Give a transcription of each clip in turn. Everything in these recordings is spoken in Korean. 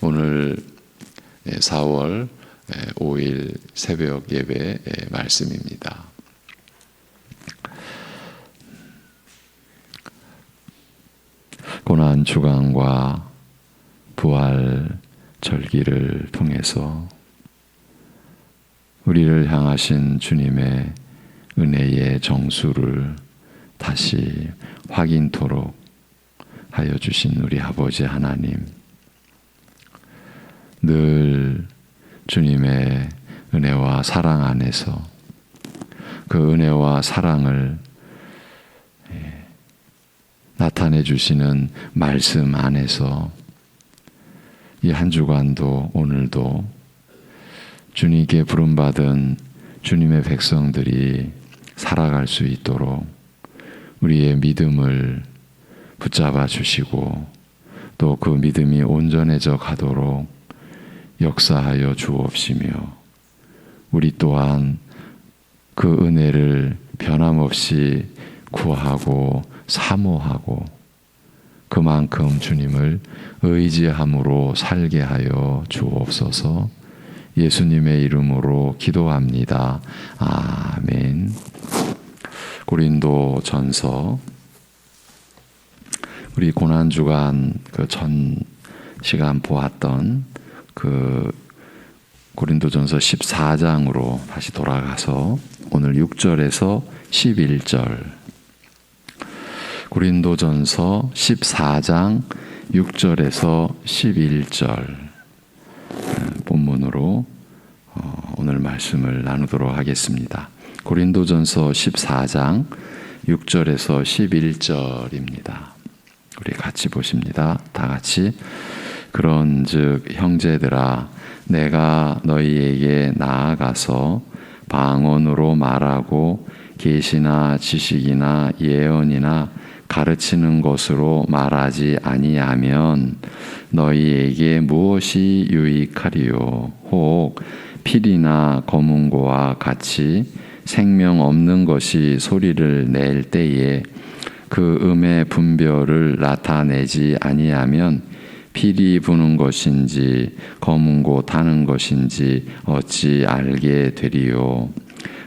오늘 4월 5일 새벽 예배 말씀입니다. 고난 주간과 부활 절기를 통해서 우리를 향하신 주님의 은혜의 정수를 다시 확인토록 하여 주신 우리 아버지 하나님, 늘 주님의 은혜와 사랑 안에서 그 은혜와 사랑을 나타내 주시는 말씀 안에서 이 한 주간도 오늘도 주님께 부름받은 주님의 백성들이 살아갈 수 있도록 우리의 믿음을 붙잡아 주시고 또 그 믿음이 온전해져 가도록 역사하여 주옵시며 우리 또한 그 은혜를 변함없이 구하고 사모하고 그만큼 주님을 의지함으로 살게 하여 주옵소서. 예수님의 이름으로 기도합니다. 아멘. 고린도전서 우리 고난주간 그 전 시간 보았던 그 고린도전서 14장으로 다시 돌아가서 오늘 6절에서 11절 고린도전서 14장 6절에서 11절 본문으로 오늘 말씀을 나누도록 하겠습니다. 고린도전서 14장 6절에서 11절입니다. 우리 같이 보십니다. 다 같이. 그런즉 형제들아, 내가 너희에게 나아가서 방언으로 말하고 계시나 지식이나 예언이나 가르치는 것으로 말하지 아니하면 너희에게 무엇이 유익하리요? 혹 필이나 검은고와 같이 생명 없는 것이 소리를 낼 때에 그 음의 분별을 나타내지 아니하면 필이 부는 것인지 검은고 타는 것인지 어찌 알게 되리요?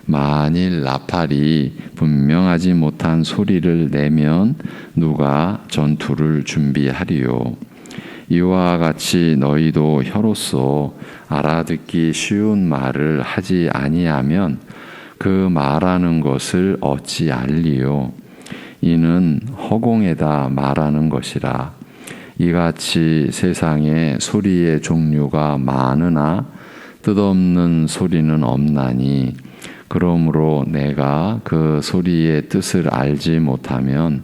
만일 나팔이 분명하지 못한 소리를 내면 누가 전투를 준비하리요? 이와 같이 너희도 혀로서 알아듣기 쉬운 말을 하지 아니하면 그 말하는 것을 어찌 알리요? 이는 허공에다 말하는 것이라. 이같이 세상에 소리의 종류가 많으나 뜻없는 소리는 없나니 그러므로 내가 그 소리의 뜻을 알지 못하면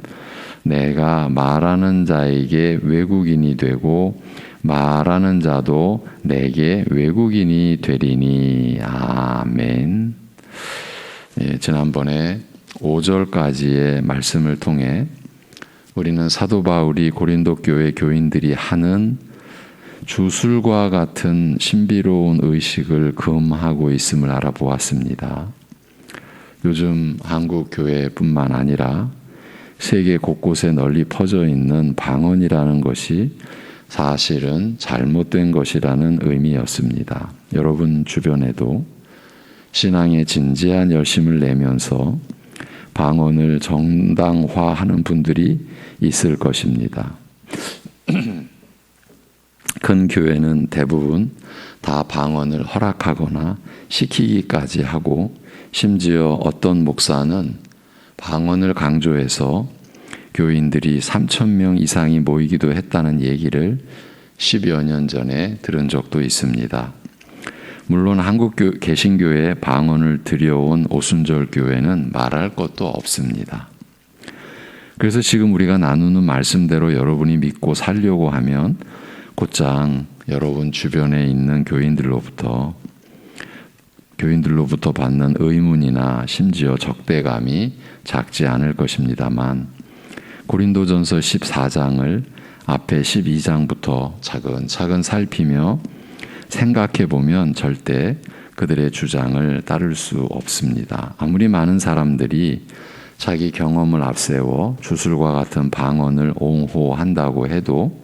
내가 말하는 자에게 외국인이 되고 말하는 자도 내게 외국인이 되리니. 아멘. 지난번에 5절까지의 말씀을 통해 우리는 사도 바울이 고린도 교회 교인들이 하는 주술과 같은 신비로운 의식을 금하고 있음을 알아보았습니다. 요즘 한국 교회뿐만 아니라 세계 곳곳에 널리 퍼져 있는 방언이라는 것이 사실은 잘못된 것이라는 의미였습니다. 여러분 주변에도 신앙에 진지한 열심을 내면서 방언을 정당화하는 분들이 있을 것입니다. 큰 교회는 대부분 다 방언을 허락하거나 시키기까지 하고 심지어 어떤 목사는 방언을 강조해서 교인들이 3,000명 이상이 모이기도 했다는 얘기를 10여 년 전에 들은 적도 있습니다. 물론 한국 개신교에 방언을 들여온 오순절 교회는 말할 것도 없습니다. 그래서 지금 우리가 나누는 말씀대로 여러분이 믿고 살려고 하면 곧장 여러분 주변에 있는 교인들로부터 받는 의문이나 심지어 적대감이 작지 않을 것입니다만 고린도전서 14장을 앞에 12장부터 차근차근 살피며 생각해 보면 절대 그들의 주장을 따를 수 없습니다. 아무리 많은 사람들이 자기 경험을 앞세워 주술과 같은 방언을 옹호한다고 해도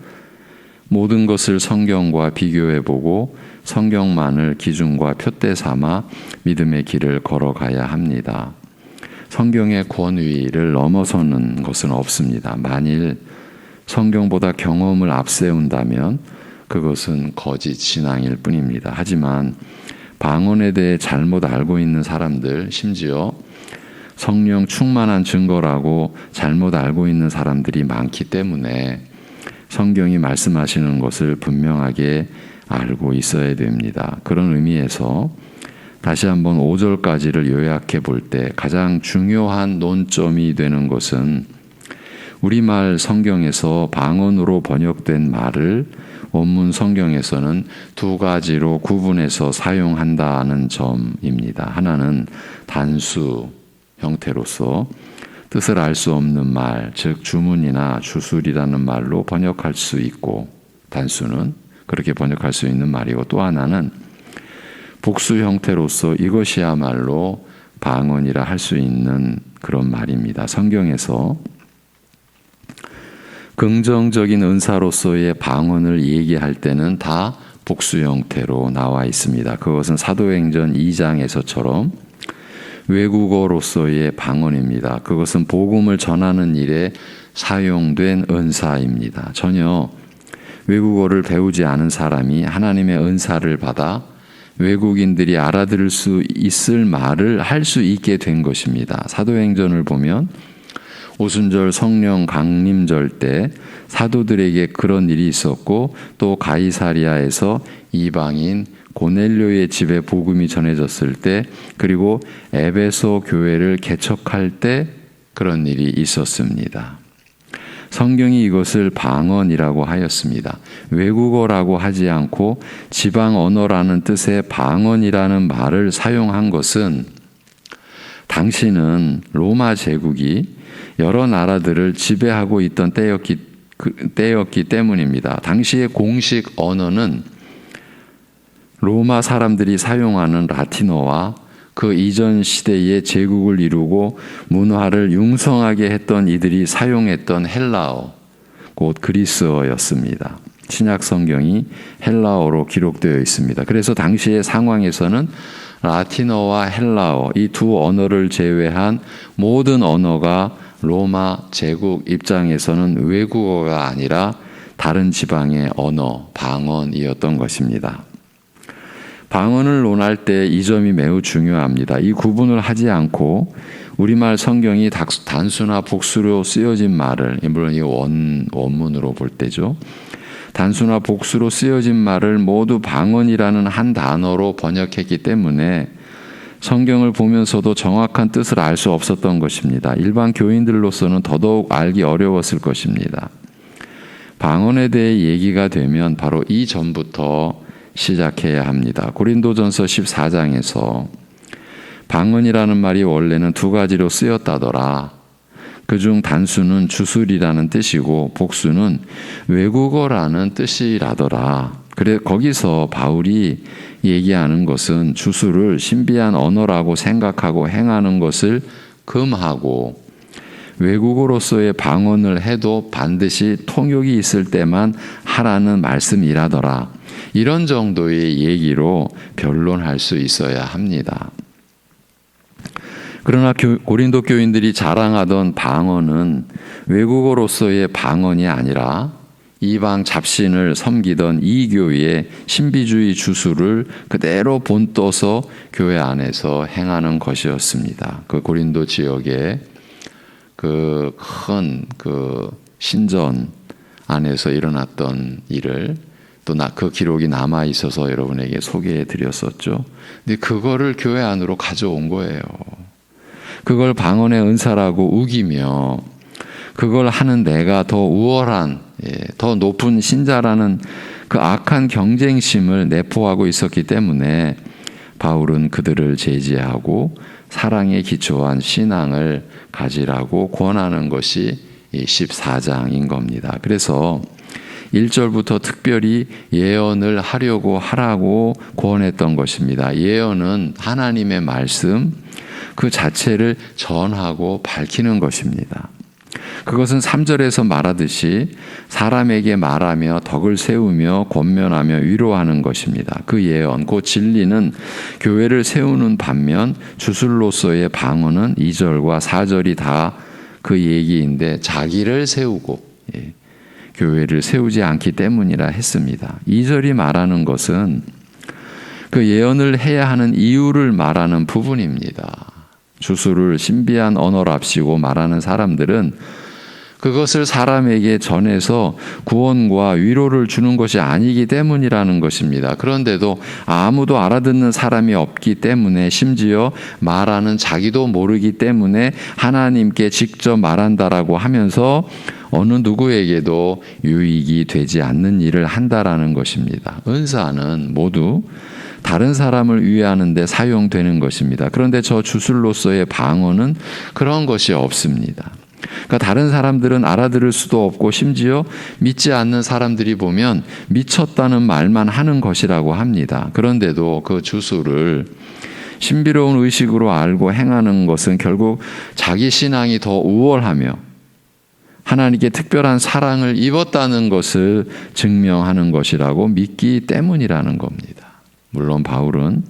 모든 것을 성경과 비교해보고 성경만을 기준과 표대 삼아 믿음의 길을 걸어가야 합니다. 성경의 권위를 넘어서는 것은 없습니다. 만일 성경보다 경험을 앞세운다면 그것은 거짓 신앙일 뿐입니다. 하지만 방언에 대해 잘못 알고 있는 사람들, 심지어 성령 충만한 증거라고 잘못 알고 있는 사람들이 많기 때문에 성경이 말씀하시는 것을 분명하게 알고 있어야 됩니다. 그런 의미에서 다시 한번 5절까지를 요약해 볼 때 가장 중요한 논점이 되는 것은 우리말 성경에서 방언으로 번역된 말을 원문 성경에서는 두 가지로 구분해서 사용한다는 점입니다. 하나는 단수 형태로서 뜻을 알 수 없는 말, 즉 주문이나 주술이라는 말로 번역할 수 있고, 단수는 그렇게 번역할 수 있는 말이고, 또 하나는 복수 형태로서 이것이야말로 방언이라 할 수 있는 그런 말입니다. 성경에서 긍정적인 은사로서의 방언을 얘기할 때는 다 복수 형태로 나와 있습니다. 그것은 사도행전 2장에서처럼 외국어로서의 방언입니다. 그것은 복음을 전하는 일에 사용된 은사입니다. 전혀 외국어를 배우지 않은 사람이 하나님의 은사를 받아 외국인들이 알아들을 수 있을 말을 할 수 있게 된 것입니다. 사도행전을 보면 오순절 성령 강림절 때 사도들에게 그런 일이 있었고, 또 가이사리아에서 이방인 고넬료의 집에 복음이 전해졌을 때, 그리고 에베소 교회를 개척할 때 그런 일이 있었습니다. 성경이 이것을 방언이라고 하였습니다. 외국어라고 하지 않고 지방 언어라는 뜻의 방언이라는 말을 사용한 것은 당시는 로마 제국이 여러 나라들을 지배하고 있던 때였기 때문입니다. 당시의 공식 언어는 로마 사람들이 사용하는 라틴어와 그 이전 시대의 제국을 이루고 문화를 융성하게 했던 이들이 사용했던 헬라어, 곧 그리스어였습니다. 신약 성경이 헬라어로 기록되어 있습니다. 그래서 당시의 상황에서는 라틴어와 헬라어, 이 두 언어를 제외한 모든 언어가 로마 제국 입장에서는 외국어가 아니라 다른 지방의 언어, 방언이었던 것입니다. 방언을 논할 때 이 점이 매우 중요합니다. 이 구분을 하지 않고 우리말 성경이 단수나 복수로 쓰여진 말을, 물론 이 원문으로 볼 때죠. 단수나 복수로 쓰여진 말을 모두 방언이라는 한 단어로 번역했기 때문에 성경을 보면서도 정확한 뜻을 알 수 없었던 것입니다. 일반 교인들로서는 더더욱 알기 어려웠을 것입니다. 방언에 대해 얘기가 되면 바로 이 점부터 시작해야 합니다. 고린도전서 14장에서 방언이라는 말이 원래는 두 가지로 쓰였다더라. 그중 단수는 주술이라는 뜻이고 복수는 외국어라는 뜻이라더라. 그래 거기서 바울이 얘기하는 것은 주술을 신비한 언어라고 생각하고 행하는 것을 금하고 외국어로서의 방언을 해도 반드시 통역이 있을 때만 하라는 말씀이라더라. 이런 정도의 얘기로 변론할 수 있어야 합니다. 그러나 고린도 교인들이 자랑하던 방언은 외국어로서의 방언이 아니라 이방 잡신을 섬기던 이 교회의 신비주의 주술을 그대로 본떠서 교회 안에서 행하는 것이었습니다. 그 고린도 지역에 그 큰 신전 안에서 일어났던 일을 또 그 기록이 남아 있어서 여러분에게 소개해 드렸었죠. 근데 그거를 교회 안으로 가져온 거예요. 그걸 방언의 은사라고 우기며 그걸 하는 내가 더 우월한, 더 높은 신자라는 그 악한 경쟁심을 내포하고 있었기 때문에 바울은 그들을 제지하고 사랑에 기초한 신앙을 가지라고 권하는 것이 이 14장인 겁니다. 그래서 1절부터 특별히 예언을 하라고 권했던 것입니다. 예언은 하나님의 말씀 그 자체를 전하고 밝히는 것입니다. 그것은 3절에서 말하듯이 사람에게 말하며 덕을 세우며 권면하며 위로하는 것입니다. 그 예언, 그 진리는 교회를 세우는 반면 주술로서의 방언은 2절과 4절이 다 그 얘기인데 자기를 세우고 교회를 세우지 않기 때문이라 했습니다. 2절이 말하는 것은 그 예언을 해야 하는 이유를 말하는 부분입니다. 주술을 신비한 언어랍시고 말하는 사람들은 그것을 사람에게 전해서 구원과 위로를 주는 것이 아니기 때문이라는 것입니다. 그런데도 아무도 알아듣는 사람이 없기 때문에 심지어 말하는 자기도 모르기 때문에 하나님께 직접 말한다라고 하면서 어느 누구에게도 유익이 되지 않는 일을 한다라는 것입니다. 은사는 모두 다른 사람을 위하는 데 사용되는 것입니다. 그런데 저 주술로서의 방언은 그런 것이 없습니다. 그러니까 다른 사람들은 알아들을 수도 없고 심지어 믿지 않는 사람들이 보면 미쳤다는 말만 하는 것이라고 합니다. 그런데도 그 주술을 신비로운 의식으로 알고 행하는 것은 결국 자기 신앙이 더 우월하며 하나님께 특별한 사랑을 입었다는 것을 증명하는 것이라고 믿기 때문이라는 겁니다. 물론 바울은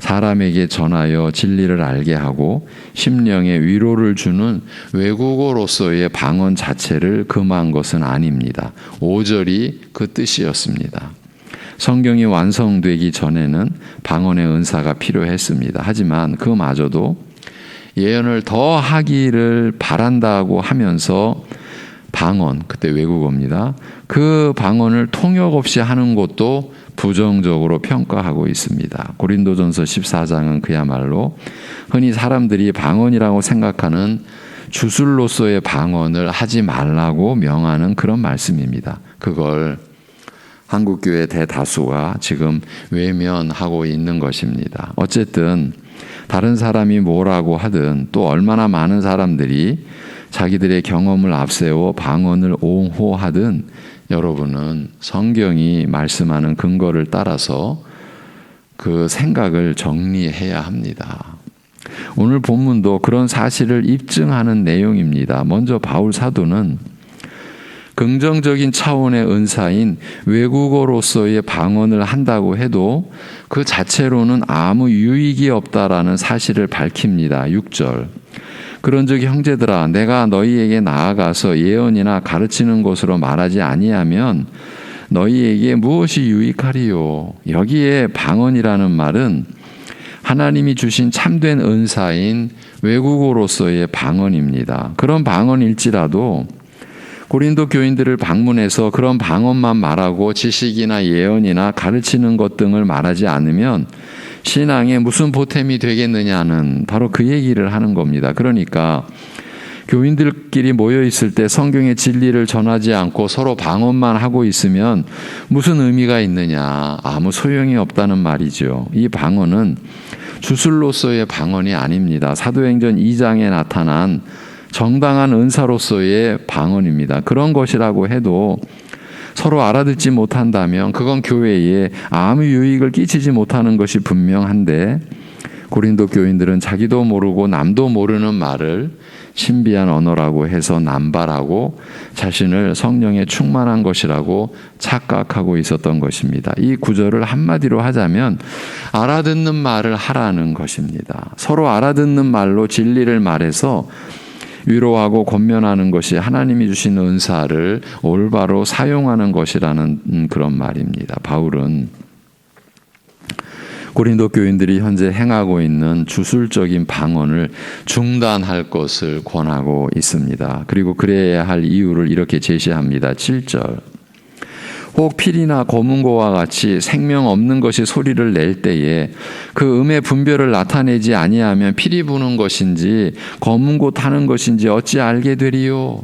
사람에게 전하여 진리를 알게 하고 심령에 위로를 주는 외국어로서의 방언 자체를 금한 것은 아닙니다. 5절이 그 뜻이었습니다. 성경이 완성되기 전에는 방언의 은사가 필요했습니다. 하지만 그마저도 예언을 더 하기를 바란다고 하면서 방언, 그때 외국어입니다. 그 방언을 통역 없이 하는 것도 부정적으로 평가하고 있습니다. 고린도전서 14장은 그야말로 흔히 사람들이 방언이라고 생각하는 주술로서의 방언을 하지 말라고 명하는 그런 말씀입니다. 그걸 한국교회 대다수가 지금 외면하고 있는 것입니다. 어쨌든 다른 사람이 뭐라고 하든 또 얼마나 많은 사람들이 자기들의 경험을 앞세워 방언을 옹호하든 여러분은 성경이 말씀하는 근거를 따라서 그 생각을 정리해야 합니다. 오늘 본문도 그런 사실을 입증하는 내용입니다. 먼저 바울 사도는 긍정적인 차원의 은사인 외국어로서의 방언을 한다고 해도 그 자체로는 아무 유익이 없다라는 사실을 밝힙니다. 6절. 그런즉 형제들아 내가 너희에게 나아가서 예언이나 가르치는 것으로 말하지 아니하면 너희에게 무엇이 유익하리요. 여기에 방언이라는 말은 하나님이 주신 참된 은사인 외국어로서의 방언입니다. 그런 방언일지라도 고린도 교인들을 방문해서 그런 방언만 말하고 지식이나 예언이나 가르치는 것 등을 말하지 않으면 신앙에 무슨 보탬이 되겠느냐는 바로 그 얘기를 하는 겁니다. 그러니까 교인들끼리 모여 있을 때 성경의 진리를 전하지 않고 서로 방언만 하고 있으면 무슨 의미가 있느냐? 아무 소용이 없다는 말이죠. 이 방언은 주술로서의 방언이 아닙니다. 사도행전 2장에 나타난 정당한 은사로서의 방언입니다. 그런 것이라고 해도 서로 알아듣지 못한다면 그건 교회에 아무 유익을 끼치지 못하는 것이 분명한데 고린도 교인들은 자기도 모르고 남도 모르는 말을 신비한 언어라고 해서 남발하고 자신을 성령에 충만한 것이라고 착각하고 있었던 것입니다. 이 구절을 한마디로 하자면 알아듣는 말을 하라는 것입니다. 서로 알아듣는 말로 진리를 말해서 위로하고 권면하는 것이 하나님이 주신 은사를 올바로 사용하는 것이라는 그런 말입니다. 바울은 고린도 교인들이 현재 행하고 있는 주술적인 방언을 중단할 것을 권하고 있습니다. 그리고 그래야 할 이유를 이렇게 제시합니다. 7절. 혹 필이나 검은고와 같이 생명 없는 것이 소리를 낼 때에 그 음의 분별을 나타내지 아니하면 필이 부는 것인지 검은고 타는 것인지 어찌 알게 되리요.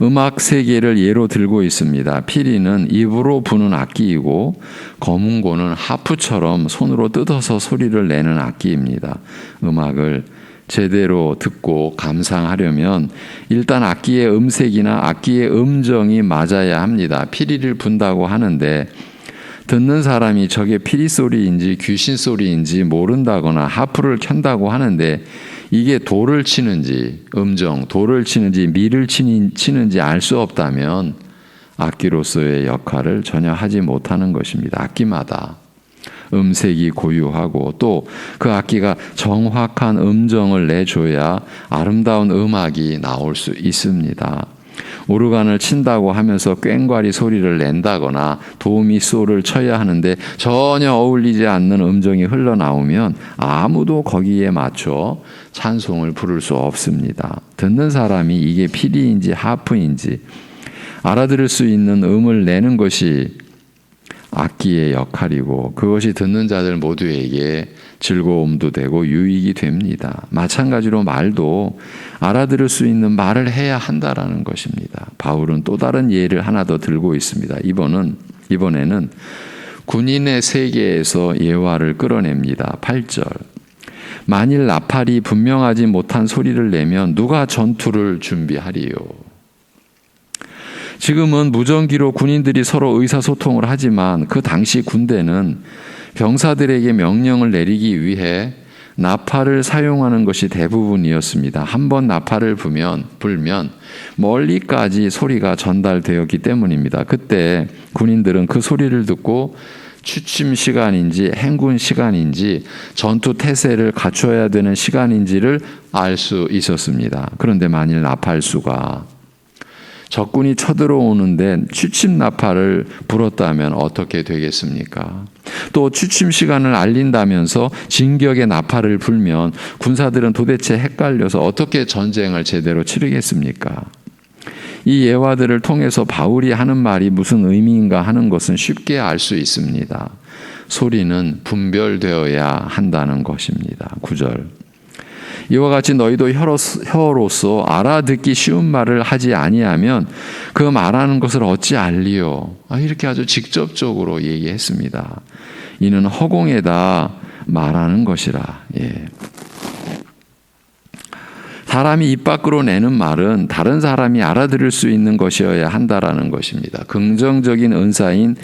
음악 세계를 예로 들고 있습니다. 피리는 입으로 부는 악기이고 검은고는 하프처럼 손으로 뜯어서 소리를 내는 악기입니다. 음악을 제대로 듣고 감상하려면 일단 악기의 음색이나 악기의 음정이 맞아야 합니다. 피리를 분다고 하는데 듣는 사람이 저게 피리 소리인지 귀신 소리인지 모른다거나 하프를 켠다고 하는데 이게 도를 치는지 돌을 치는지 미를 치는지 알 수 없다면 악기로서의 역할을 전혀 하지 못하는 것입니다. 악기마다 음색이 고유하고 또 그 악기가 정확한 음정을 내줘야 아름다운 음악이 나올 수 있습니다. 오르간을 친다고 하면서 꽹과리 소리를 낸다거나 도미소를 쳐야 하는데 전혀 어울리지 않는 음정이 흘러나오면 아무도 거기에 맞춰 찬송을 부를 수 없습니다. 듣는 사람이 이게 피리인지 하프인지 알아들을 수 있는 음을 내는 것이 악기의 역할이고 그것이 듣는 자들 모두에게 즐거움도 되고 유익이 됩니다. 마찬가지로 말도 알아들을 수 있는 말을 해야 한다라는 것입니다. 바울은 또 다른 예를 하나 더 들고 있습니다. 이번에는 군인의 세계에서 예화를 끌어냅니다. 8절. 만일 나팔이 분명하지 못한 소리를 내면 누가 전투를 준비하리요? 지금은 무전기로 군인들이 서로 의사소통을 하지만 그 당시 군대는 병사들에게 명령을 내리기 위해 나팔을 사용하는 것이 대부분이었습니다. 한번 나팔을 불면 멀리까지 소리가 전달되었기 때문입니다. 그때 군인들은 그 소리를 듣고 취침 시간인지 행군 시간인지 전투 태세를 갖춰야 되는 시간인지를 알 수 있었습니다. 그런데 만일 나팔수가 적군이 쳐들어오는데 취침 나팔을 불었다면 어떻게 되겠습니까? 또 취침 시간을 알린다면서 진격의 나팔을 불면 군사들은 도대체 헷갈려서 어떻게 전쟁을 제대로 치르겠습니까? 이 예화들을 통해서 바울이 하는 말이 무슨 의미인가 하는 것은 쉽게 알 수 있습니다. 소리는 분별되어야 한다는 것입니다. 9절. 이와 같이 너희도 혀로서 알아듣기 쉬운 말을 하지 아니하면 그 말하는 것을 어찌 알리요? 이렇게 아주 직접적으로 얘기했습니다. 이는 허공에다 말하는 것이라. 사람이 입 밖으로 내는 말은 다른 사람이 알아들을 수 있는 것이어야 한다라는 것입니다. 긍정적인 은사인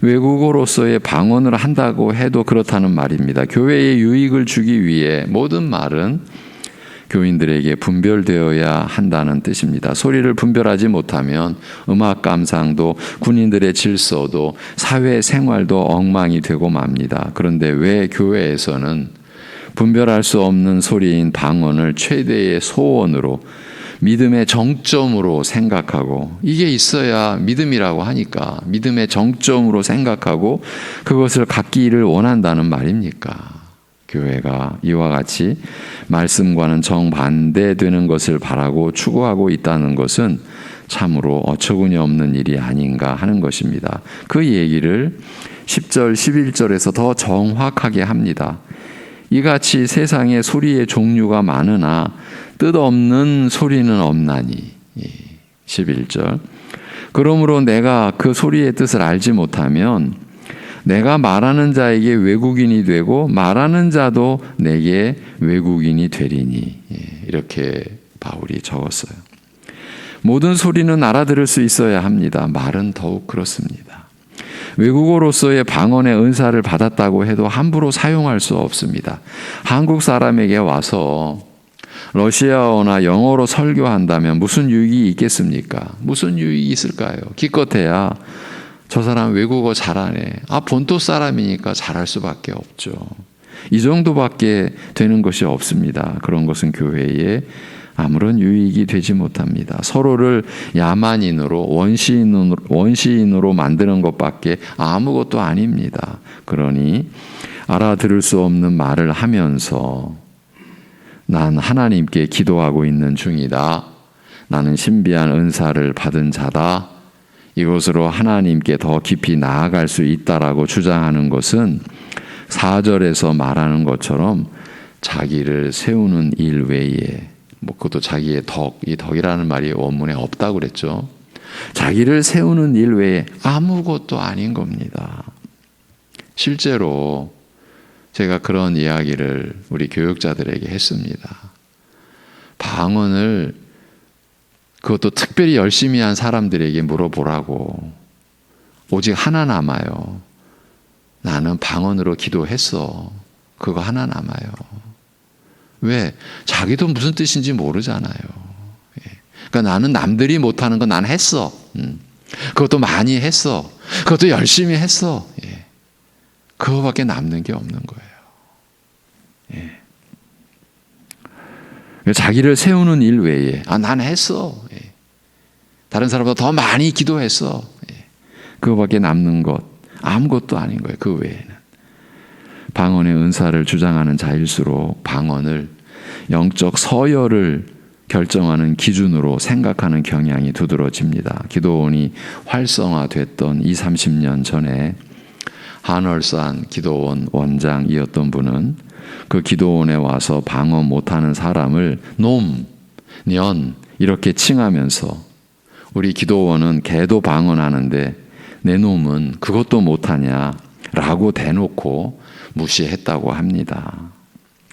외국어로서의 방언을 한다고 해도 그렇다는 말입니다. 교회에 유익을 주기 위해 모든 말은 교인들에게 분별되어야 한다는 뜻입니다. 소리를 분별하지 못하면 음악 감상도 군인들의 질서도 사회생활도 엉망이 되고 맙니다. 그런데 왜 교회에서는 분별할 수 없는 소리인 방언을 최대의 소원으로 믿음의 정점으로 생각하고 이게 있어야 믿음이라고 하니까 믿음의 정점으로 생각하고 그것을 갖기를 원한다는 말입니까? 교회가 이와 같이 말씀과는 정반대되는 것을 바라고 추구하고 있다는 것은 참으로 어처구니 없는 일이 아닌가 하는 것입니다. 그 얘기를 10절, 11절에서 더 정확하게 합니다. 이같이 세상에 소리의 종류가 많으나 뜻없는 소리는 없나니. 11절. 그러므로 내가 그 소리의 뜻을 알지 못하면 내가 말하는 자에게 외국인이 되고 말하는 자도 내게 외국인이 되리니. 이렇게 바울이 적었어요. 모든 소리는 알아들을 수 있어야 합니다. 말은 더욱 그렇습니다. 외국어로서의 방언의 은사를 받았다고 해도 함부로 사용할 수 없습니다. 한국 사람에게 와서 러시아어나 영어로 설교한다면 무슨 유익이 있겠습니까? 무슨 유익이 있을까요? 기껏해야 저 사람 외국어 잘하네. 본토 사람이니까 잘할 수밖에 없죠. 이 정도밖에 되는 것이 없습니다. 그런 것은 교회에 아무런 유익이 되지 못합니다. 서로를 야만인으로 원시인으로 만드는 것밖에 아무것도 아닙니다. 그러니 알아들을 수 없는 말을 하면서 난 하나님께 기도하고 있는 중이다. 나는 신비한 은사를 받은 자다. 이것으로 하나님께 더 깊이 나아갈 수 있다라고 주장하는 것은 4절에서 말하는 것처럼 자기를 세우는 일 외에 그것도 자기의 이 덕이라는 말이 원문에 없다고 그랬죠. 자기를 세우는 일 외에 아무것도 아닌 겁니다. 실제로 제가 그런 이야기를 우리 교육자들에게 했습니다. 방언을 그것도 특별히 열심히 한 사람들에게 물어보라고. 오직 하나 남아요. 나는 방언으로 기도했어. 그거 하나 남아요. 왜? 자기도 무슨 뜻인지 모르잖아요. 그러니까 나는 남들이 못하는 건 난 했어. 그것도 많이 했어. 그것도 열심히 했어. 그거밖에 남는 게 없는 거예요. 자기를 세우는 일 외에 난 했어. 다른 사람보다 더 많이 기도했어. 그거밖에 남는 것 아무것도 아닌 거예요. 그 외에는. 방언의 은사를 주장하는 자일수록 방언을 영적 서열을 결정하는 기준으로 생각하는 경향이 두드러집니다. 기도원이 활성화됐던 20, 30년 전에 한월산 기도원 원장이었던 분은 그 기도원에 와서 방언 못하는 사람을 놈, 년 이렇게 칭하면서 우리 기도원은 개도 방언하는데 내 놈은 그것도 못하냐라고 대놓고 무시했다고 합니다.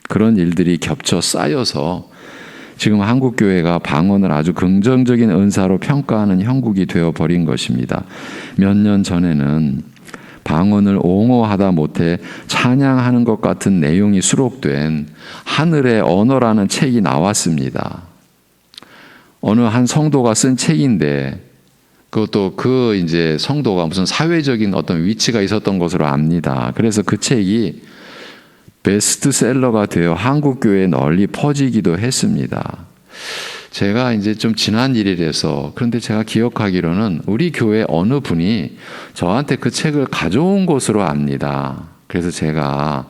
그런 일들이 겹쳐 쌓여서 지금 한국교회가 방언을 아주 긍정적인 은사로 평가하는 형국이 되어버린 것입니다. 몇 년 전에는 방언을 옹호하다 못해 찬양하는 것 같은 내용이 수록된 하늘의 언어라는 책이 나왔습니다. 어느 한 성도가 쓴 책인데 그것도 그 이제 성도가 무슨 사회적인 어떤 위치가 있었던 것으로 압니다. 그래서 그 책이 베스트셀러가 되어 한국교회에 널리 퍼지기도 했습니다. 제가 이제 좀 지난 일이라서 그런데 제가 기억하기로는 우리 교회 어느 분이 저한테 그 책을 가져온 것으로 압니다. 그래서 제가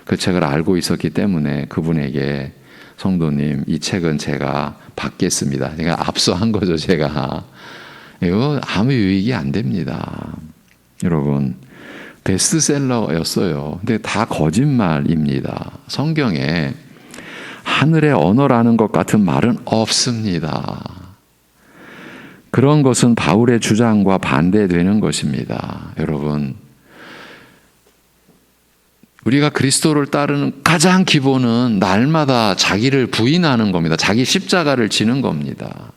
그 책을 알고 있었기 때문에 그분에게 성도님 이 책은 제가 받겠습니다. 제가 압수한 거죠. 제가. 이거 아무 유익이 안 됩니다. 여러분 베스트셀러였어요. 근데 다 거짓말입니다. 성경에 하늘의 언어라는 것 같은 말은 없습니다. 그런 것은 바울의 주장과 반대되는 것입니다. 여러분, 우리가 그리스도를 따르는 가장 기본은 날마다 자기를 부인하는 겁니다. 자기 십자가를 지는 겁니다.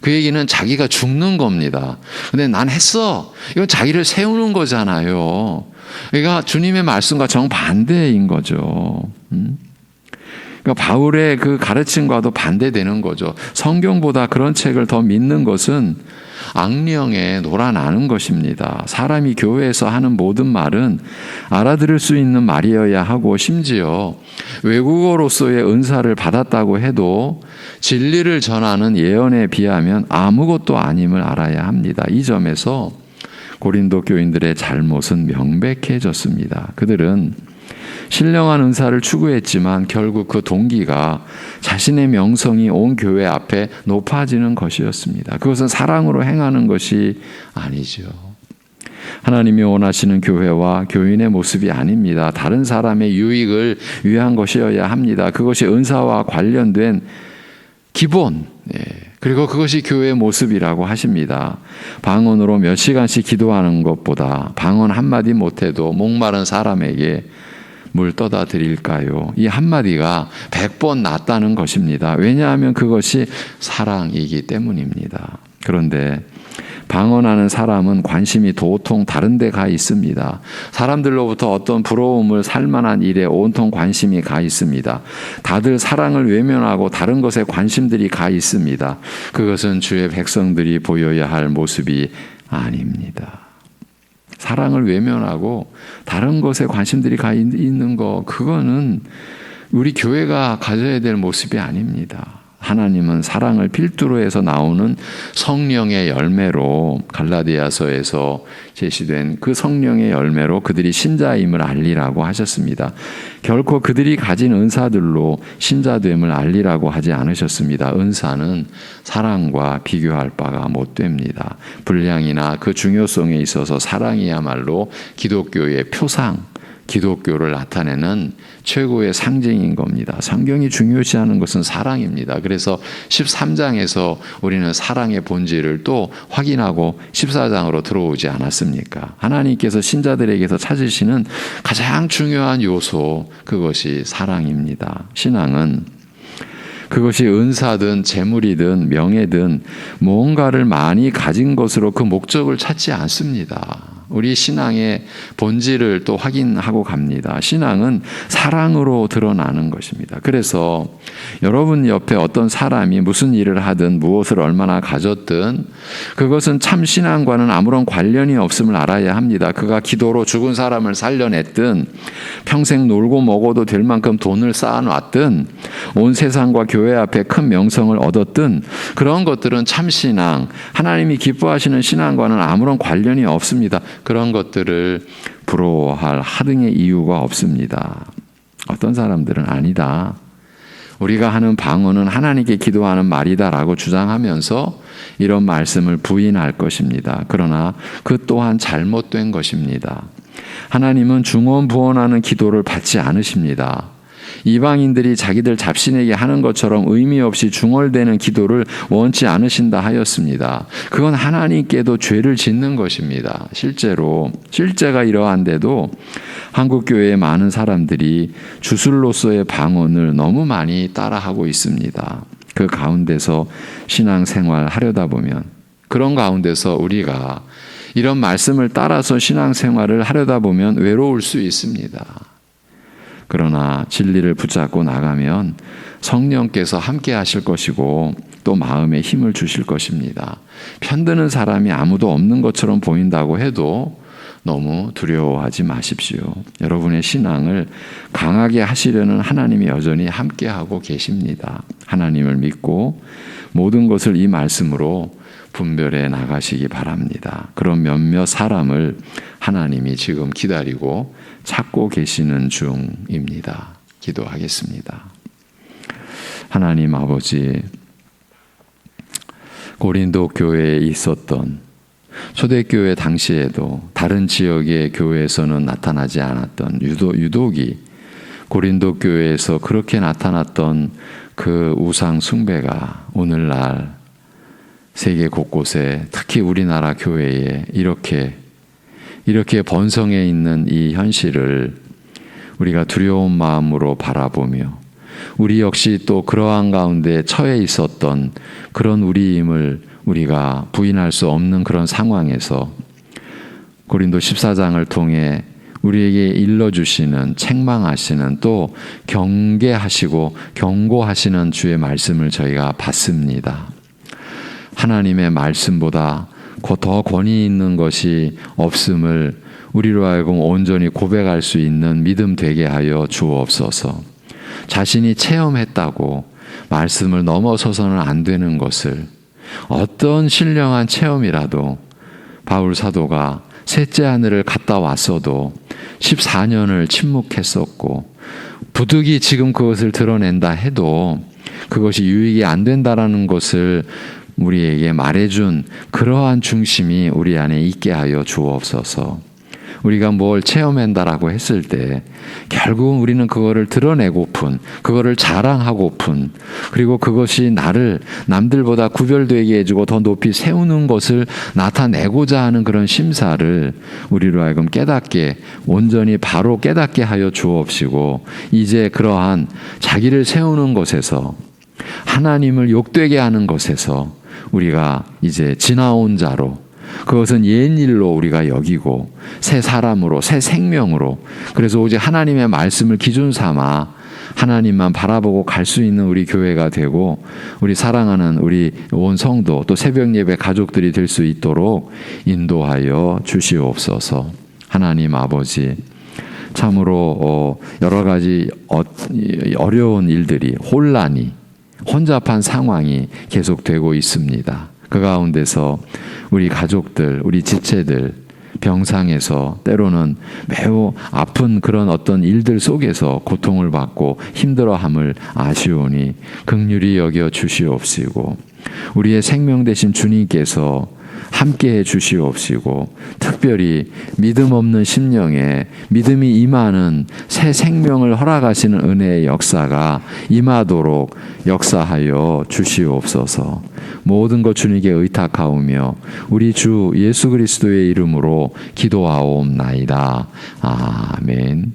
그 얘기는 자기가 죽는 겁니다. 근데 난 했어. 이건 자기를 세우는 거잖아요. 그러니까 주님의 말씀과 정반대인 거죠. 그러니까 바울의 그 가르침과도 반대되는 거죠. 성경보다 그런 책을 더 믿는 것은 악령에 놀아나는 것입니다. 사람이 교회에서 하는 모든 말은 알아들을 수 있는 말이어야 하고 심지어 외국어로서의 은사를 받았다고 해도 진리를 전하는 예언에 비하면 아무것도 아님을 알아야 합니다. 이 점에서 고린도 교인들의 잘못은 명백해졌습니다. 그들은 신령한 은사를 추구했지만 결국 그 동기가 자신의 명성이 온 교회 앞에 높아지는 것이었습니다. 그것은 사랑으로 행하는 것이 아니죠. 하나님이 원하시는 교회와 교인의 모습이 아닙니다. 다른 사람의 유익을 위한 것이어야 합니다. 그것이 은사와 관련된 기본, 그리고 그것이 교회의 모습이라고 하십니다. 방언으로 몇 시간씩 기도하는 것보다 방언 한마디 못해도 목마른 사람에게 물 떠다 드릴까요? 이 한마디가 100번 낫다는 것입니다. 왜냐하면 그것이 사랑이기 때문입니다. 그런데 방언하는 사람은 관심이 도통 다른 데 가 있습니다. 사람들로부터 어떤 부러움을 살 만한 일에 온통 관심이 가 있습니다. 다들 사랑을 외면하고 다른 것에 관심들이 가 있습니다. 그것은 주의 백성들이 보여야 할 모습이 아닙니다. 사랑을 외면하고 다른 것에 관심들이 가 있는 거, 그거는 우리 교회가 가져야 될 모습이 아닙니다. 하나님은 사랑을 필두로 해서 나오는 성령의 열매로, 갈라디아서에서 제시된 그 성령의 열매로 그들이 신자임을 알리라고 하셨습니다. 결코 그들이 가진 은사들로 신자됨을 알리라고 하지 않으셨습니다. 은사는 사랑과 비교할 바가 못 됩니다. 분량이나 그 중요성에 있어서 사랑이야말로 기독교의 표상, 기독교를 나타내는 최고의 상징인 겁니다. 성경이 중요시하는 것은 사랑입니다. 그래서 13장에서 우리는 사랑의 본질을 또 확인하고 14장으로 들어오지 않았습니까? 하나님께서 신자들에게서 찾으시는 가장 중요한 요소, 그것이 사랑입니다. 신앙은 그것이 은사든 재물이든 명예든 뭔가를 많이 가진 것으로 그 목적을 찾지 않습니다. 우리 신앙의 본질을 또 확인하고 갑니다. 신앙은 사랑으로 드러나는 것입니다. 그래서 여러분 옆에 어떤 사람이 무슨 일을 하든 무엇을 얼마나 가졌든 그것은 참 신앙과는 아무런 관련이 없음을 알아야 합니다. 그가 기도로 죽은 사람을 살려냈든 평생 놀고 먹어도 될 만큼 돈을 쌓아놨든 온 세상과 교회 앞에 큰 명성을 얻었든 그런 것들은 참 신앙, 하나님이 기뻐하시는 신앙과는 아무런 관련이 없습니다. 그런 것들을 부러워할 하등의 이유가 없습니다. 어떤 사람들은 아니다. 우리가 하는 방언은 하나님께 기도하는 말이다라고 주장하면서 이런 말씀을 부인할 것입니다. 그러나 그 또한 잘못된 것입니다. 하나님은 중언부언하는 기도를 받지 않으십니다. 이방인들이 자기들 잡신에게 하는 것처럼 의미 없이 중얼대는 기도를 원치 않으신다 하였습니다. 그건 하나님께도 죄를 짓는 것입니다. 실제가 이러한데도 한국교회의 많은 사람들이 주술로서의 방언을 너무 많이 따라하고 있습니다. 그 가운데서 신앙생활 하려다 보면 그런 가운데서 우리가 이런 말씀을 따라서 신앙생활을 하려다 보면 외로울 수 있습니다. 그러나 진리를 붙잡고 나가면 성령께서 함께 하실 것이고 또 마음에 힘을 주실 것입니다. 편드는 사람이 아무도 없는 것처럼 보인다고 해도 너무 두려워하지 마십시오. 여러분의 신앙을 강하게 하시려는 하나님이 여전히 함께하고 계십니다. 하나님을 믿고 모든 것을 이 말씀으로 분별해 나가시기 바랍니다. 그런 몇몇 사람을 하나님이 지금 기다리고 찾고 계시는 중입니다. 기도하겠습니다. 하나님 아버지, 고린도 교회에 있었던 초대교회 당시에도 다른 지역의 교회에서는 나타나지 않았던 유독이 고린도 교회에서 그렇게 나타났던 그 우상 숭배가 오늘날 세계 곳곳에 특히 우리나라 교회에 이렇게 번성해 있는 이 현실을 우리가 두려운 마음으로 바라보며 우리 역시 또 그러한 가운데 처해 있었던 그런 우리임을 우리가 부인할 수 없는 그런 상황에서 고린도 14장을 통해 우리에게 일러주시는 책망하시는 또 경계하시고 경고하시는 주의 말씀을 저희가 받습니다. 하나님의 말씀보다 더 권위 있는 것이 없음을 우리로 하여금 온전히 고백할 수 있는 믿음 되게 하여 주옵소서. 자신이 체험했다고 말씀을 넘어서서는 안 되는 것을 어떤 신령한 체험이라도 바울 사도가 셋째 하늘을 갔다 왔어도 14년을 침묵했었고 부득이 지금 그것을 드러낸다 해도 그것이 유익이 안 된다라는 것을 우리에게 말해준 그러한 중심이 우리 안에 있게 하여 주옵소서. 우리가 뭘 체험한다라고 했을 때 결국은 우리는 그거를 드러내고픈, 그거를 자랑하고픈, 그리고 그것이 나를 남들보다 구별되게 해주고 더 높이 세우는 것을 나타내고자 하는 그런 심사를 우리로 하여금 깨닫게, 온전히 바로 깨닫게 하여 주옵시고, 이제 그러한 자기를 세우는 것에서, 하나님을 욕되게 하는 것에서 우리가 이제 지나온 자로, 그것은 옛일로 우리가 여기고 새 사람으로, 새 생명으로, 그래서 오직 하나님의 말씀을 기준 삼아 하나님만 바라보고 갈 수 있는 우리 교회가 되고 우리 사랑하는 우리 온 성도 또 새벽 예배 가족들이 될 수 있도록 인도하여 주시옵소서. 하나님 아버지, 참으로 여러 가지 어려운 일들이, 혼란이, 혼잡한 상황이 계속되고 있습니다. 그 가운데서 우리 가족들, 우리 지체들 병상에서 때로는 매우 아픈 그런 어떤 일들 속에서 고통을 받고 힘들어함을 아시오니 긍휼히 여겨 주시옵시고, 우리의 생명 되신 주님께서 함께해 주시옵시고, 특별히 믿음 없는 심령에 믿음이 임하는 새 생명을 허락하시는 은혜의 역사가 임하도록 역사하여 주시옵소서. 모든 것 주님께 의탁하오며 우리 주 예수 그리스도의 이름으로 기도하옵나이다. 아멘.